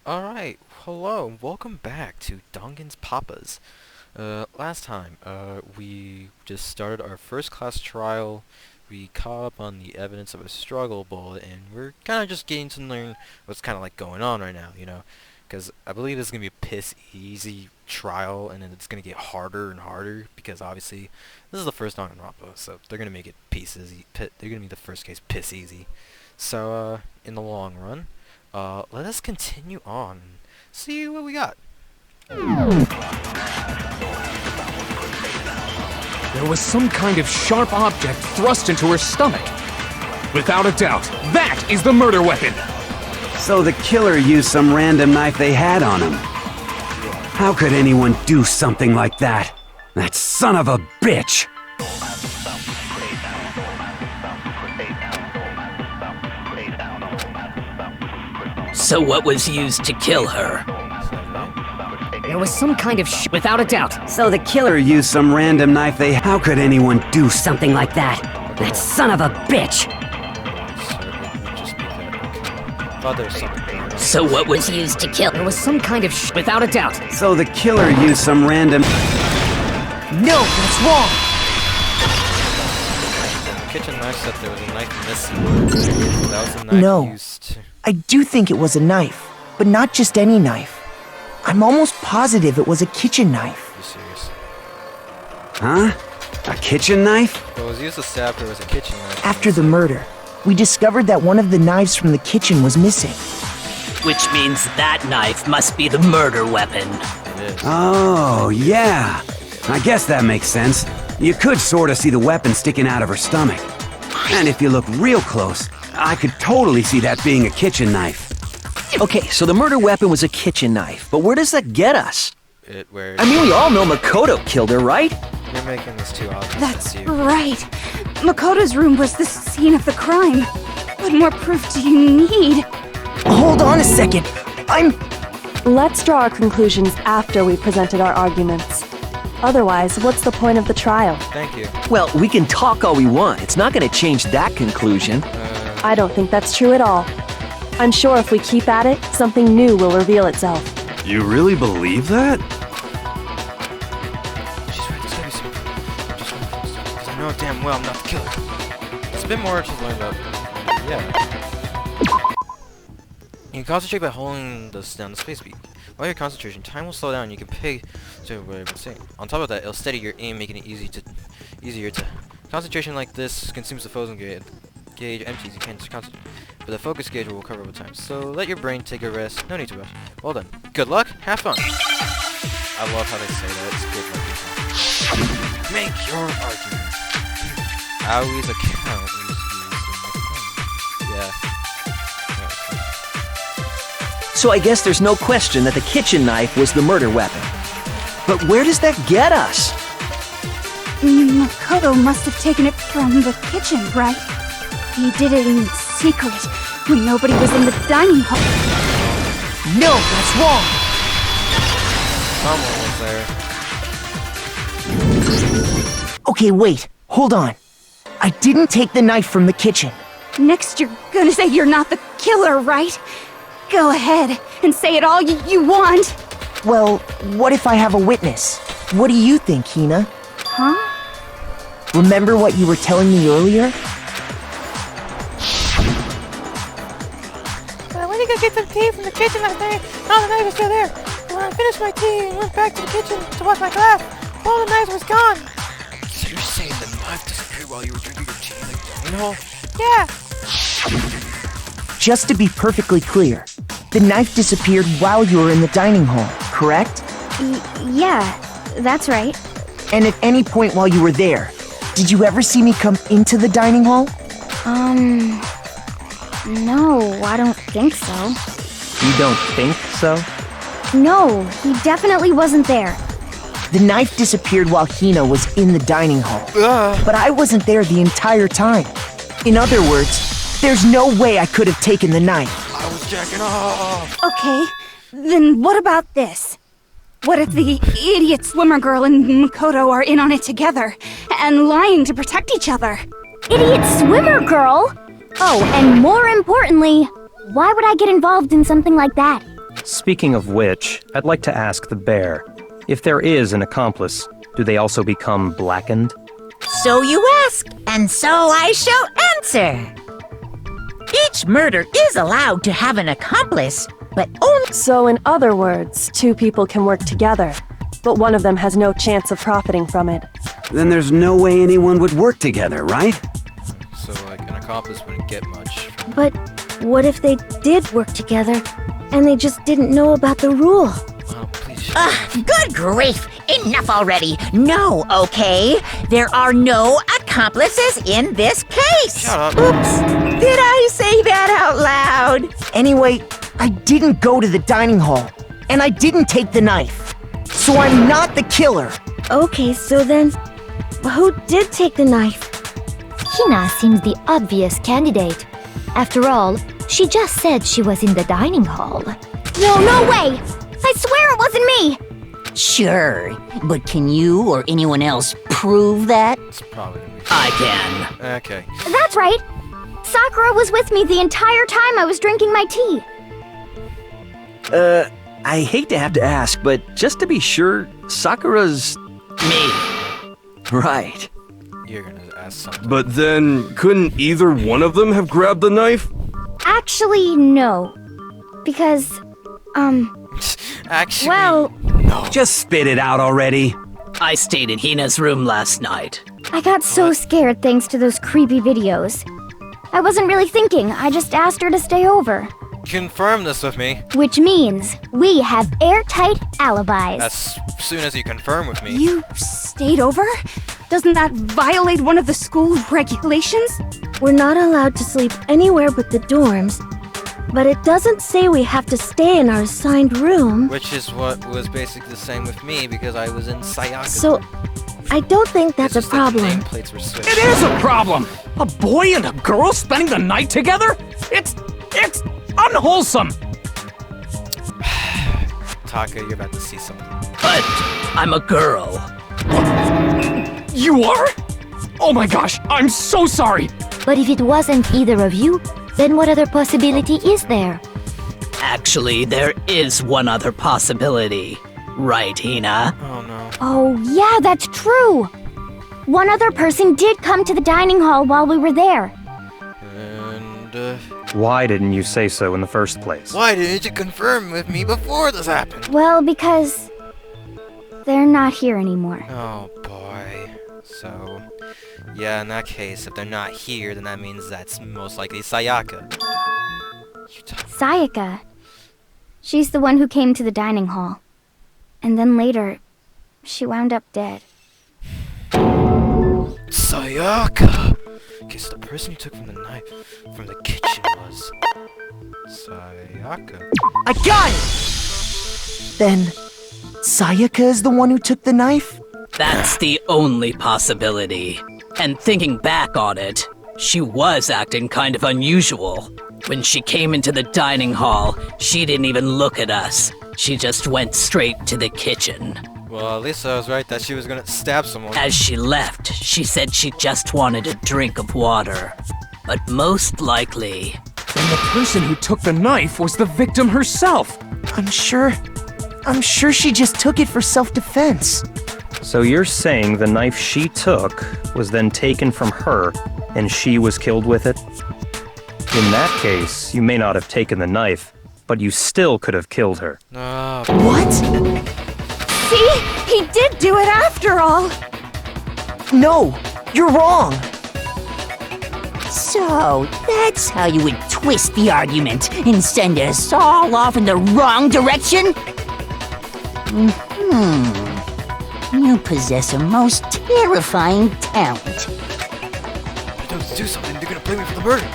Alright, hello, welcome back to Dangitgrandpa's. Last time, we just started our first class trial. We caught up on the evidence of a struggle bullet, and we're kind of just getting to learn what's kind of like going on right now, you know? Because I believe this is going to be a piss easy trial, and then it's going to get harder and harder, because obviously, this is the first Dangitgrandpa, so they're going to make it they're going to be the first case piss easy. So, in the long run, let us continue on and see what we got. There was some kind of sharp object thrust into her stomach. Without a doubt, that is the murder weapon! So the killer used some random knife they had on him. How could anyone do something like that? That son of a bitch! So what was used to kill her? There was some kind of without a doubt. So the killer used some random knife they... How could anyone do something like that? That son of a bitch! So what was used to kill? There was some kind of without a doubt. So the killer used some random... No, that's wrong! The kitchen knife said there was a knife missing. That was a knife used to... I do think it was a knife, but not just any knife. I'm almost positive it was a kitchen knife. Are you serious? Huh? A kitchen knife? What was used to stab her was a kitchen knife. After the murder, we discovered that one of the knives from the kitchen was missing. Which means that knife must be the murder weapon. It is. Oh, yeah. I guess that makes sense. You could sort of see the weapon sticking out of her stomach. And if you look real close, I could totally see that being a kitchen knife. Okay, so the murder weapon was a kitchen knife, but where does that get us? Where... I mean, we all know Makoto killed her, right? You're making this too obvious. That's right. Makoto's room was the scene of the crime. What more proof do you need? Hold on a second. Let's draw our conclusions after we presented our arguments. Otherwise, what's the point of the trial? Thank you. Well, we can talk all we want. It's not going to change that conclusion. I don't think that's true at all. I'm sure if we keep at it, something new will reveal itself. You really believe that? She's right, there's gotta be some... Just one thing, because I know damn well I'm not the killer. It's a bit more to learn about... Yeah. You can concentrate by holding this down the space beat. While your concentration, time will slow down and you can pay to what I've been saying. On top of that, it'll steady your aim, making it easier to... Concentration like this consumes the frozen gauge empties, you can't concentrate. But the focus gauge will recover over time. So let your brain take a rest. No need to rush. Well done. Good luck. Have fun. I love how they say that. It's good luck. Make your argument. Awie's account is used in the Yeah. So I guess there's no question that the kitchen knife was the murder weapon. But where does that get us? Makoto must have taken it from the kitchen, right? He did it in secret, when nobody was in the dining hall. No, that's wrong! Someone was there. Okay, wait. Hold on. I didn't take the knife from the kitchen. Next you're gonna say you're not the killer, right? Go ahead and say it all you want. Well, what if I have a witness? What do you think, Hina? Huh? Remember what you were telling me earlier? I went to go get some tea from the kitchen last night. All the knives were still there. When I finished my tea and went back to the kitchen to wash my glass, all the knives was gone. So you're saying the knife disappeared while you were drinking your tea in the dining hall? Yeah. Just to be perfectly clear, the knife disappeared while you were in the dining hall, correct? Yeah, that's right. And at any point while you were there, did you ever see me come into the dining hall? No, I don't think so. You don't think so? No, he definitely wasn't there. The knife disappeared while Hina was in the dining hall. But I wasn't there the entire time. In other words, there's no way I could have taken the knife. I was jacking off. Okay, then what about this? What if the idiot swimmer girl and Makoto are in on it together, and lying to protect each other? Idiot swimmer girl? Oh, and more importantly, why would I get involved in something like that? Speaking of which, I'd like to ask the bear, if there is an accomplice, do they also become blackened? So you ask, and so I shall answer. Each murder is allowed to have an accomplice, but only— So in other words, two people can work together, but one of them has no chance of profiting from it. Then there's no way anyone would work together, right? So, like, an accomplice wouldn't get much. But what if they did work together, and they just didn't know about the rule? Oh, please. Good grief! Enough already! No, okay? There are no accomplices in this case! Shut up. Oops! Did I say that out loud? Anyway, I didn't go to the dining hall, and I didn't take the knife. So I'm not the killer. Okay, so then, who did take the knife? Hina seems the obvious candidate. After all, she just said she was in the dining hall. No way! I swear it wasn't me! Sure, but can you or anyone else prove that? It's probably gonna be I can. Okay. That's right! Sakura was with me the entire time I was drinking my tea. I hate to have to ask, but just to be sure, Sakura's... Me. Right. You're gonna ask something. But then, couldn't either one of them have grabbed the knife? Actually, no. Because, Actually, well, no. Just spit it out already. I stayed in Hina's room last night. I got so scared thanks to those creepy videos. I wasn't really thinking, I just asked her to stay over. Confirm this with me. Which means we have airtight alibis. As soon as you confirm with me. You stayed over? Doesn't that violate one of the school regulations? We're not allowed to sleep anywhere but the dorms, but it doesn't say we have to stay in our assigned room. Which is what was basically the same with me because I was in Sayaka. So, I don't think that's a problem. Nameplates were switched. It is a problem! A boy and a girl spending the night together? It's unwholesome! Taka, you're about to see something. But I'm a girl. You are? Oh my gosh, I'm so sorry! But if it wasn't either of you, then what other possibility is there? Actually, there is one other possibility. Right, Hina? Oh no. Oh, yeah, that's true! One other person did come to the dining hall while we were there. And, Why didn't you say so in the first place? why didn't you confirm with me before this happened? Well, because they're not here anymore. Oh boy. So, yeah, in that case, if they're not here, then that means that's most likely Sayaka. Sayaka. She's the one who came to the dining hall. And then later, she wound up dead. Sayaka! Okay, so the person you took from the knife from the kitchen was Sayaka. I got it! Then, Sayaka is the one who took the knife? That's the only possibility. And thinking back on it, she was acting kind of unusual. When she came into the dining hall, she didn't even look at us. She just went straight to the kitchen. Well, at least I was right that she was gonna stab someone. As she left, she said she just wanted a drink of water. But most likely... Then the person who took the knife was the victim herself! I'm sure she just took it for self-defense. So you're saying the knife she took was then taken from her, and she was killed with it? In that case, you may not have taken the knife, but you still could have killed her. What? See? He did do it after all! No, you're wrong. So, that's how you would twist the argument and send us all off in the wrong direction? You possess a most terrifying talent. If I don't do something, they're gonna blame me for the murder.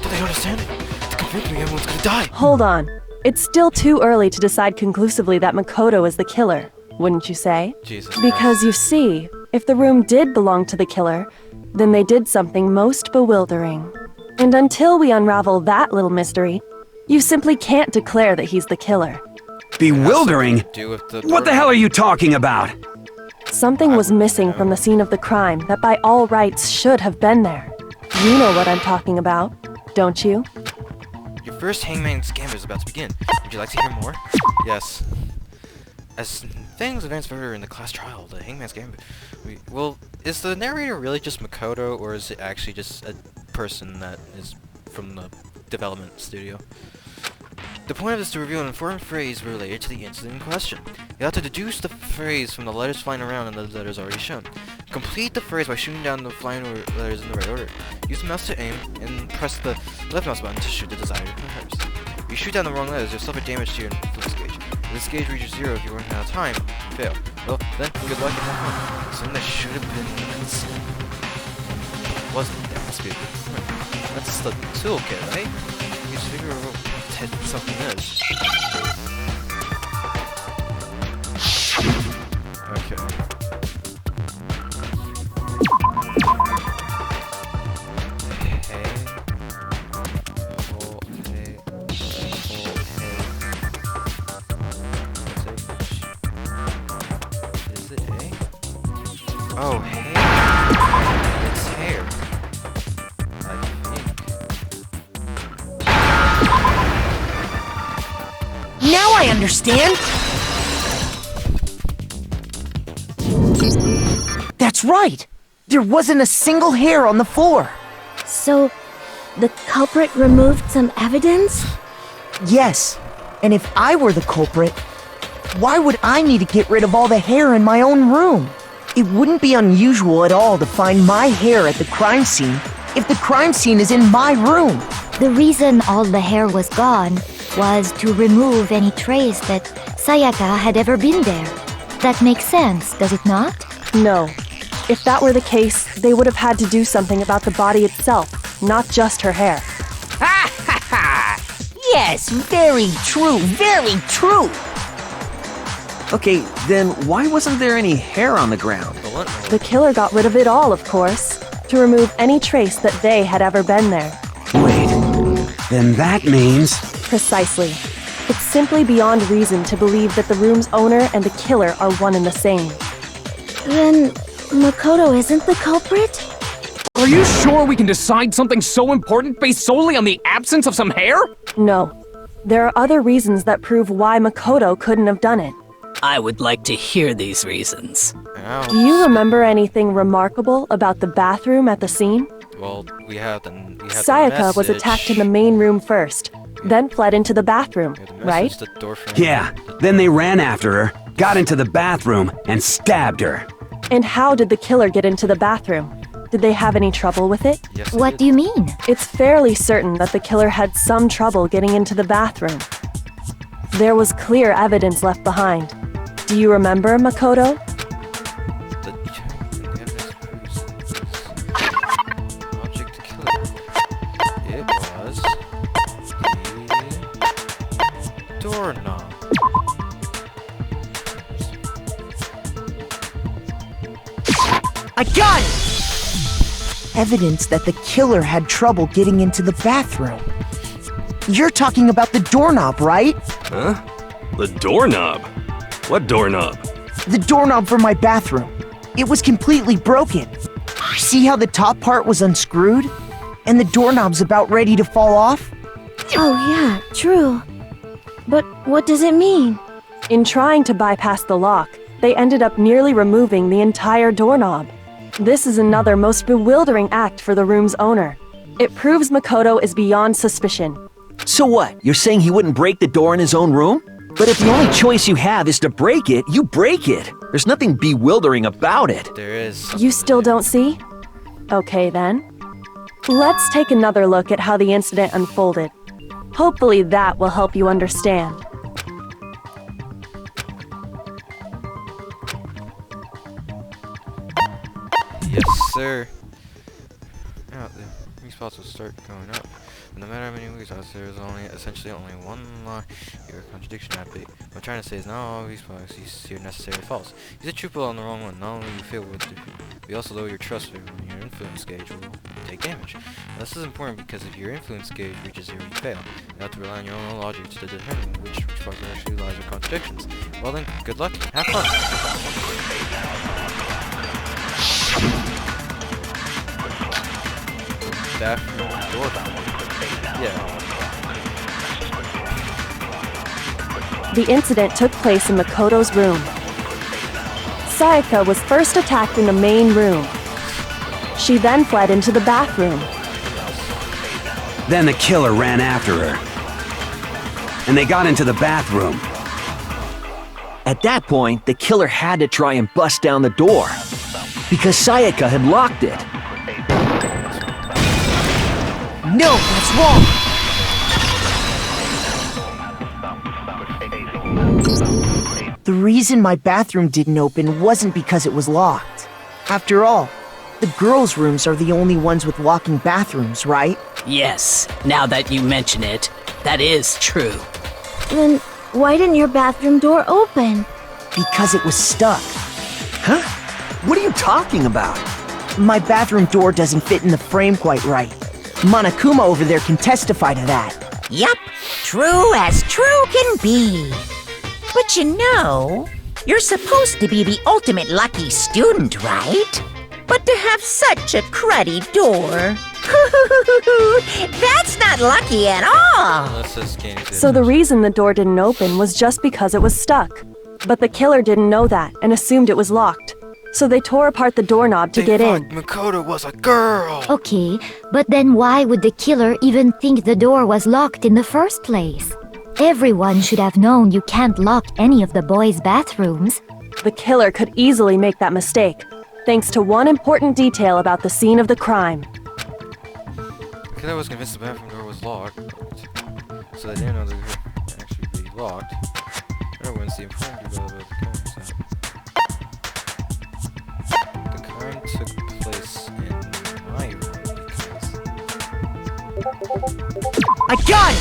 Do they understand? To convince me, everyone's gonna die. Hold on. It's still too early to decide conclusively that Makoto is the killer, wouldn't you say? Jesus. Because you see, if the room did belong to the killer, then they did something most bewildering. And until we unravel that little mystery, you simply can't declare that he's the killer. Bewildering? What the hell are you talking about? Something was missing from the scene of the crime that by all rights should have been there. You know what I'm talking about, don't you? You're first Hangman's Gambit is about to begin. Would you like to hear more? Yes. As things advance further in the class trial, the Hangman's Gambit... Well, is the narrator really just Makoto, or is it actually just a person that is from the development studio? The point of this is to reveal an important phrase related to the incident in question. You have to deduce the phrase from the letters flying around and the letters already shown. Complete the phrase by shooting down the flying letters in the right order. Use the mouse to aim, and press the left mouse button to shoot the desired letters. If you shoot down the wrong letters, you'll suffer damage to your influence gauge. If this gauge reaches 0 if you run out of time, you fail. Well, then, good luck and have fun. Something that should have been concealed. Wasn't. That must be a good point. That's the toolkit, right? You just figure out what something is. Okay. Is it A? Oh, hair. It's hair. I think. Now I understand! That's right! There wasn't a single hair on the floor! So, the culprit removed some evidence? Yes, and if I were the culprit, why would I need to get rid of all the hair in my own room? It wouldn't be unusual at all to find my hair at the crime scene if the crime scene is in my room. The reason all the hair was gone was to remove any trace that Sayaka had ever been there. That makes sense, does it not? No. If that were the case, they would have had to do something about the body itself, not just her hair. Ha ha ha! Yes, very true, very true! Okay, then why wasn't there any hair on the ground? The killer got rid of it all, of course, to remove any trace that they had ever been there. Wait, then that means... Precisely. It's simply beyond reason to believe that the room's owner and the killer are one and the same. Then Makoto isn't the culprit? Are you sure we can decide something so important based solely on the absence of some hair? No. There are other reasons that prove why Makoto couldn't have done it. I would like to hear these reasons. Ow. Do you remember anything remarkable about the bathroom at the scene? Well, we have the Sayaka was attacked in the main room first, then fled into the bathroom, right? Yeah, then they ran after her, got into the bathroom, and stabbed her. And how did the killer get into the bathroom? Did they have any trouble with it? Yes, What do you mean? It's fairly certain that the killer had some trouble getting into the bathroom. There was clear evidence left behind. Do you remember, Makoto? Object to kill it. It was the doorknob. I got it! Evidence that the killer had trouble getting into the bathroom. You're talking about the doorknob, right? Huh? The doorknob? What doorknob? The doorknob for my bathroom. It was completely broken. See how the top part was unscrewed? And the doorknob's about ready to fall off? Oh yeah, true. But what does it mean? In trying to bypass the lock, they ended up nearly removing the entire doorknob. This is another most bewildering act for the room's owner. It proves Makoto is beyond suspicion. So what? You're saying he wouldn't break the door in his own room? But if the only choice you have is to break it, you break it. There's nothing bewildering about it. There is. You still don't see? Okay then. Let's take another look at how the incident unfolded. Hopefully that will help you understand. Yes, sir. Now the response will start going up. But no matter how many weeks there is essentially only one lie or contradiction happening. What I'm trying to say is not all responses here necessarily false. Use a truthful on the wrong one. Not only you fail with it, but you also lower your trust when your influence gauge will take damage. Now, this is important because if your influence gauge reaches 0, you fail. You have to rely on your own logic to determine which response actually lies or contradictions. Well then, good luck. Have fun. Bathroom doorbell. Yeah. the incident took place in Makoto's room. Sayaka was first attacked in the main room. She then fled into the bathroom. Then the killer ran after her. And they got into the bathroom. At that point, the killer had to try and bust down the door. Because Sayaka had locked it. No, that's wrong! The reason my bathroom didn't open wasn't because it was locked. After all, the girls' rooms are the only ones with locking bathrooms, right? Yes, now that you mention it, that is true. Then why didn't your bathroom door open? Because it was stuck. Huh? What are you talking about? My bathroom door doesn't fit in the frame quite right. Monokuma over there can testify to that. Yup, true as true can be. But you know, you're supposed to be the ultimate lucky student, right? But to have such a cruddy door... That's not lucky at all! So the reason the door didn't open was just because it was stuck. But the killer didn't know that and assumed it was locked. So they tore apart the doorknob to get in. Makoto was a girl! Okay, but then why would the killer even think the door was locked in the first place? Everyone should have known you can't lock any of the boys' bathrooms. The killer could easily make that mistake, thanks to one important detail about the scene of the crime. The killer was convinced the bathroom door was locked, so they didn't know they could actually be locked. Everyone seemed informed about the crime. The crime took place in my room because... I got it!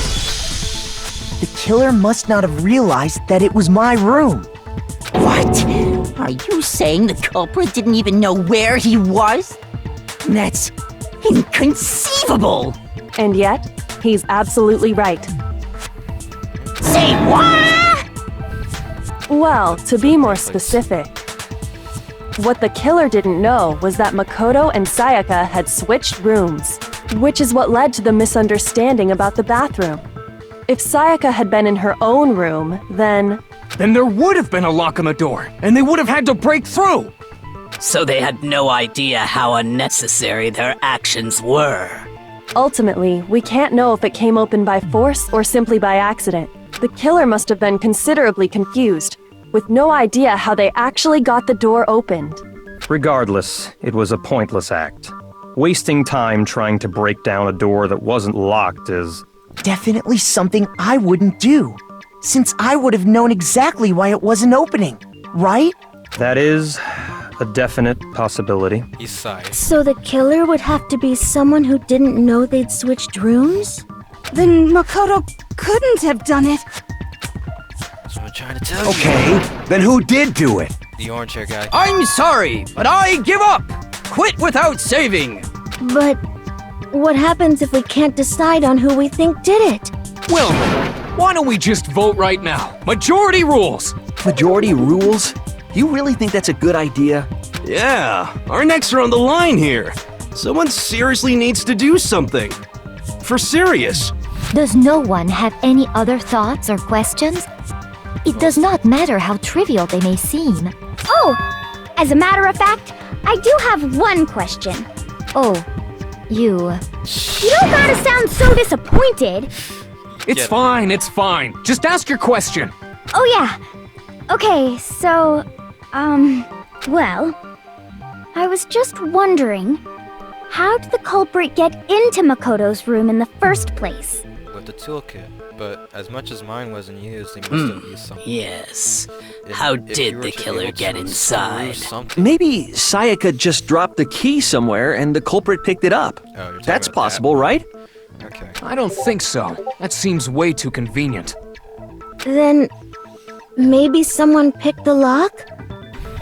The killer must not have realized that it was my room. What? Are you saying the culprit didn't even know where he was? That's inconceivable! And yet, he's absolutely right. Say what? Well, to be more specific, what the killer didn't know was that Makoto and Sayaka had switched rooms, which is what led to the misunderstanding about the bathroom. If Sayaka had been in her own room, then there would have been a lock on the door, and they would have had to break through! So they had no idea how unnecessary their actions were. Ultimately, we can't know if it came open by force or simply by accident. The killer must have been considerably confused, with no idea how they actually got the door opened. Regardless, it was a pointless act. Wasting time trying to break down a door that wasn't locked is... Definitely something I wouldn't do, since I would have known exactly why it wasn't opening, right? That is a definite possibility. He sighed. So the killer would have to be someone who didn't know they'd switched rooms? Then Makoto couldn't have done it. That's what I'm trying to tell you. Okay, then who did do it? The orange hair guy. I'm sorry, but I give up! Quit without saving! But what happens if we can't decide on who we think did it? Well, why don't we just vote right now? Majority rules! Majority rules? You really think that's a good idea? Yeah, our necks are on the line here. Someone seriously needs to do something. For serious. Does no one have any other thoughts or questions? It does not matter how trivial they may seem. Oh, as a matter of fact, I do have one question. Oh, you don't gotta sound so disappointed. It's fine, it's fine. Just ask your question. Oh yeah. Okay, so, well, I was just wondering, how did the culprit get into Makoto's room in the first place? With the toolkit, but as much as mine wasn't used, they must have used something. Yes. How did the killer get inside? Maybe Sayaka just dropped the key somewhere and the culprit picked it up. Oh, that's possible, right? Okay. I don't think so. That seems way too convenient. Then maybe someone picked the lock?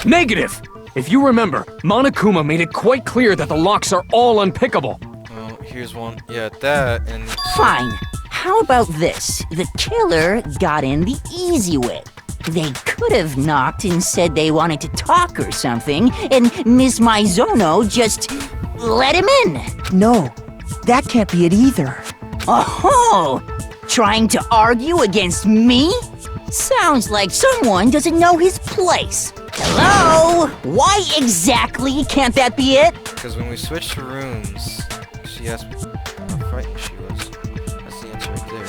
Negative! If you remember, Monokuma made it quite clear that the locks are all unpickable. Well, here's one. Yeah, that and... Fine. How about this? The killer got in the easy way. They could have knocked and said they wanted to talk or something, and Ms. Maizono just let him in. No, that can't be it either. Oh, trying to argue against me? Sounds like someone doesn't know his place. Hello? Why exactly can't that be it? Because when we switched rooms, she asked me how frightened she was. That's the answer right there.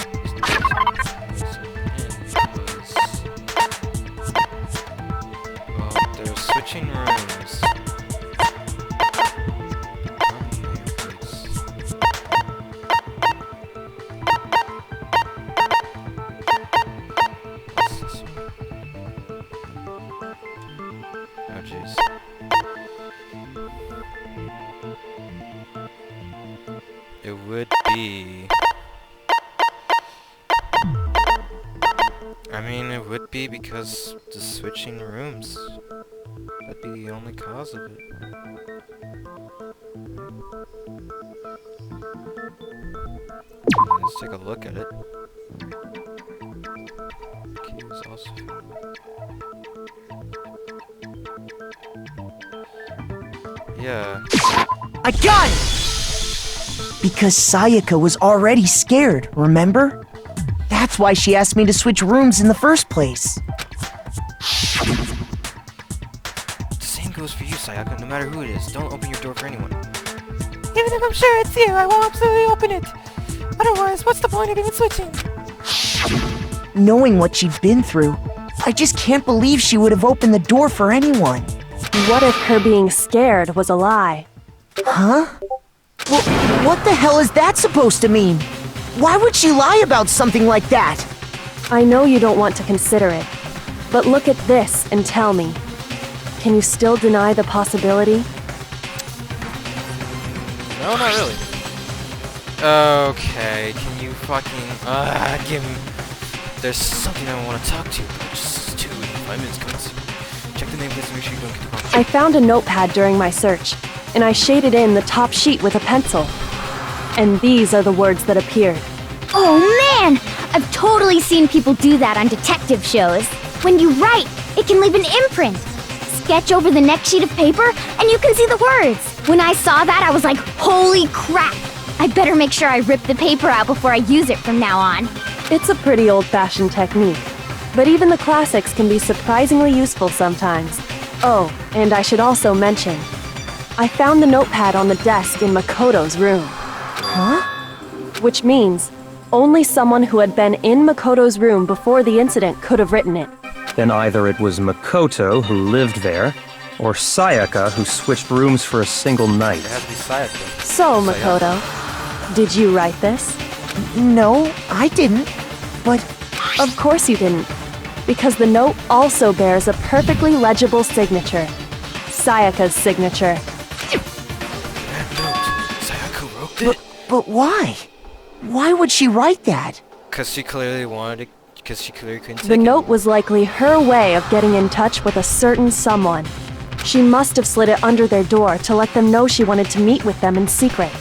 Well, they're switching rooms. Oh jeez. It would be... I mean, it would be because the switching rooms. That'd be the only cause of it. Let's take a look at it. Key was also... Yeah. I got it! Because Sayaka was already scared, remember? That's why she asked me to switch rooms in the first place. The same goes for you, Sayaka. No matter who it is, don't open your door for anyone. Even if I'm sure it's you, I will absolutely open it. Otherwise, what's the point of even switching? Knowing what she'd been through, I just can't believe she would have opened the door for anyone. What if her being scared was a lie? Huh? Well, what the hell is that supposed to mean? Why would she lie about something like that? I know you don't want to consider it, but look at this and tell me. Can you still deny the possibility? No, not really. Okay, can you fucking... give me... There's something I want to talk to you about. Just 5 minutes, come on. Check the nameplates to make sure you don't get the wrong. I found a notepad during my search, and I shaded in the top sheet with a pencil. And these are the words that appeared. Oh man! I've totally seen people do that on detective shows. When you write, it can leave an imprint. Sketch over the next sheet of paper, and you can see the words. When I saw that, I was like, holy crap! I better make sure I rip the paper out before I use it from now on. It's a pretty old-fashioned technique, but even the classics can be surprisingly useful sometimes. Oh, and I should also mention, I found the notepad on the desk in Makoto's room. Huh? Which means, only someone who had been in Makoto's room before the incident could have written it. Then either it was Makoto who lived there, or Sayaka who switched rooms for a single night. It has to be Sayaka. So, Makoto, did you write this? No, I didn't. But... Of course you didn't. Because the note also bears a perfectly legible signature. Sayaka's signature. That note, Sayaka wrote it? But why? Why would she write that? Because she clearly wanted it, because she clearly couldn't take The it. note was likely her way of getting in touch with a certain someone. She must have slid it under their door to let them know she wanted to meet with them in secret.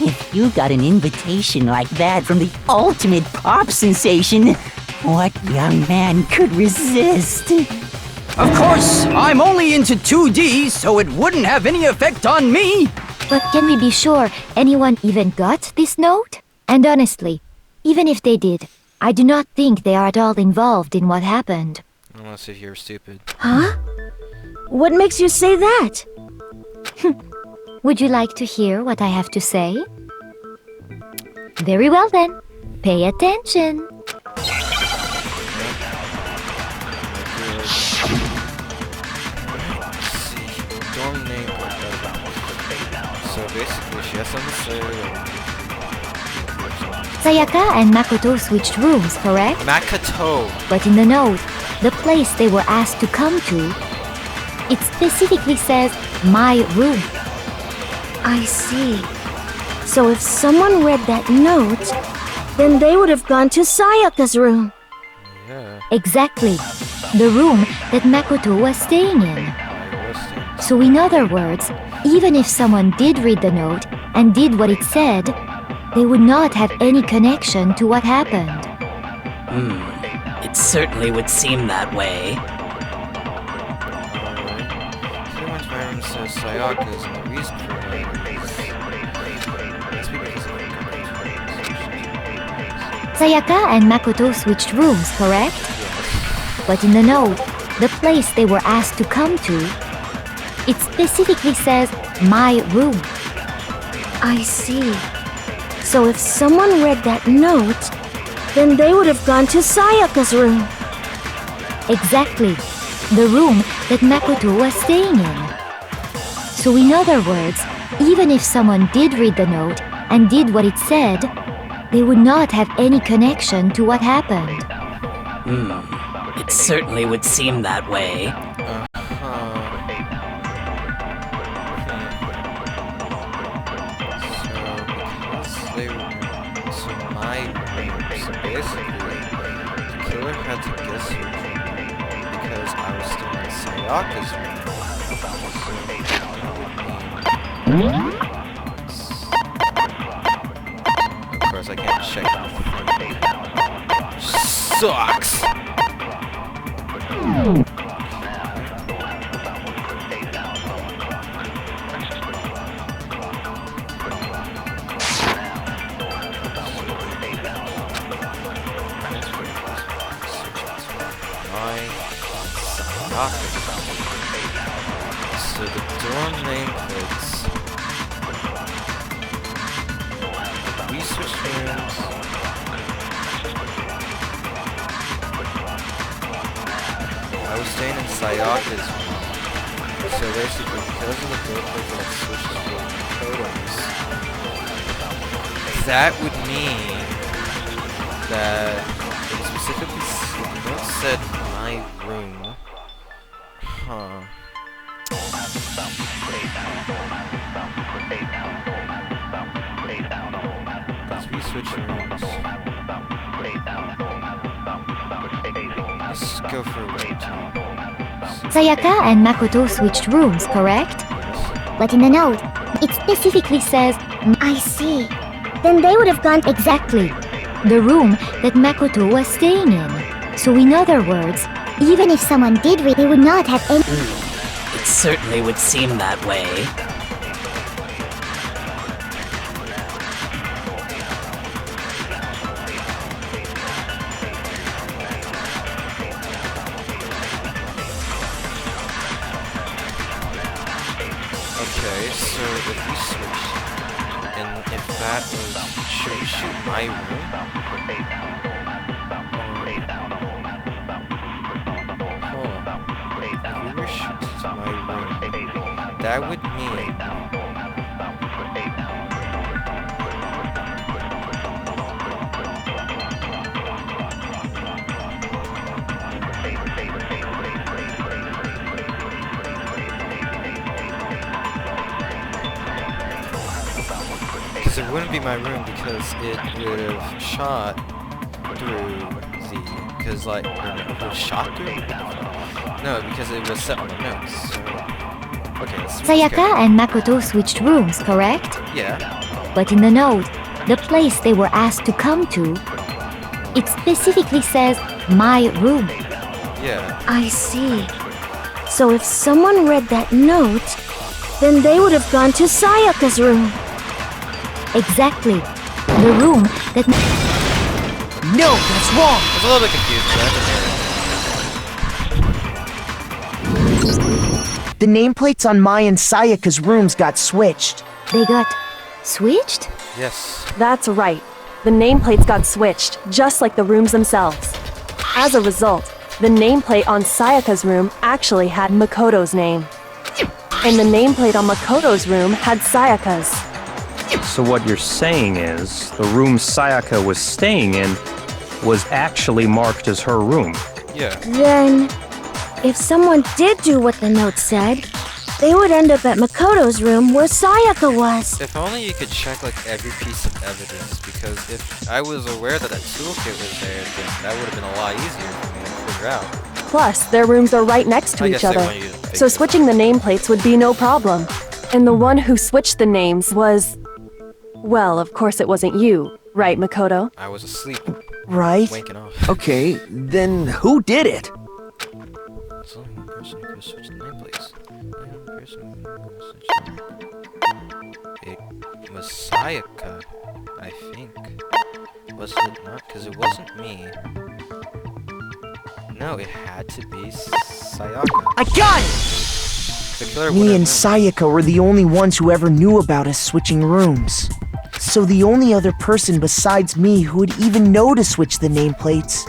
If you got an invitation like that from the ultimate pop sensation, what young man could resist? Of course, I'm only into 2D, so it wouldn't have any effect on me. But can we be sure anyone even got this note? And honestly, even if they did, I do not think they are at all involved in what happened. Unless if you're stupid. Huh? What makes you say that? Would you like to hear what I have to say? Very well then. Pay attention. Dorm name. So basically, she has something to say. Sayaka and Makoto switched rooms, correct? Makoto. But in the note, the place they were asked to come to, it specifically says, my room. I see. So if someone read that note, then they would have gone to Sayaka's room. Yeah. Exactly. The room that Makoto was staying in. So in other words, even if someone did read the note and did what it said, they would not have any connection to what happened. It certainly would seem that way. Someone's room says Sayaka's, and the reason for that is because of Sayaka and Makoto switched rooms, correct? But in the note, the place they were asked to come to, it specifically says, my room. I see. So if someone read that note, then they would have gone to Sayaka's room. Exactly. The room that Makoto was staying in. So in other words, even if someone did read the note and did what it said, they would not have any connection to what happened. It certainly would seem that way. So basically, the killer had to guess her dream because I was still in Sayaka's room. Of course, I can't check it. Sucks! So the door nameplates, research rooms, I was staying in Sayaka's room, so basically because of the doorplate that switched to photos, that would mean that it specifically said my room. Huh. Let's switch rooms. Let's go for a room. Sayaka and Makoto switched rooms, correct? But in the note, it specifically says, I see. Then they would have gone exactly. The room that Makoto was staying in. So in other words, even if someone did read, they would not have any... It certainly would seem that way. Okay, so if we switch, and if that was... Should we shoot my room? That would mean because it wouldn't be my room because it would have shot through the because like it would have shot through no because it was set on the notes. So. Okay, Sayaka and Makoto switched rooms, correct? Yeah. But in the note, the place they were asked to come to, it specifically says, my room. Yeah. I see. So if someone read that note, then they would have gone to Sayaka's room. Exactly. The room that... No, that's wrong! I was a little bit confused, but that's okay. The nameplates on Mai and Sayaka's rooms got switched. They got switched? Yes. That's right. The nameplates got switched, just like the rooms themselves. As a result, the nameplate on Sayaka's room actually had Makoto's name. And the nameplate on Makoto's room had Sayaka's. So what you're saying is, the room Sayaka was staying in was actually marked as her room. Yeah. Then, if someone did do what the note said, they would end up at Makoto's room where Sayaka was. If only you could check like every piece of evidence, because if I was aware that that toolkit was there, then that would have been a lot easier for me to figure out. Plus, their rooms are right next to each other, so switching the nameplates would be no problem. And the one who switched the names was... Well, of course it wasn't you, right, Makoto? I was asleep. Right? Waking off. Okay, then who did it? There's only one person who could have switched the nameplates. It was Sayaka, I think. Was it not? Because it wasn't me. No, it had to be Sayaka. I got it! The killer Me and Sayaka were the only ones who ever knew about us switching rooms. So the only other person besides me who would even know to switch the nameplates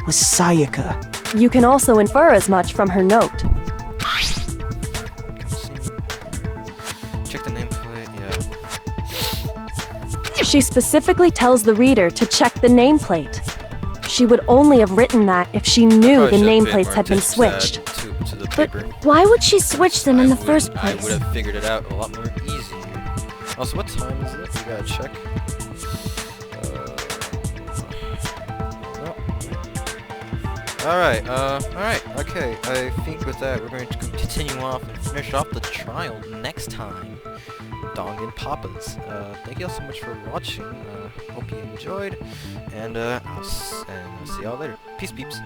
was Sayaka. You can also infer as much from her note. Check the nameplate, yeah. She specifically tells the reader to check the nameplate. She would only have written that if she knew the nameplates had been switched. To the But paper. why would she switch them in the first I place? would have figured it out a lot more easier. Also, what time is it? We gotta check. Alright, okay. I think with that, we're going to continue off and finish off the trial next time. Dangitgrandpa's. Thank you all so much for watching. Hope you enjoyed, and I'll see y'all later. Peace, peeps.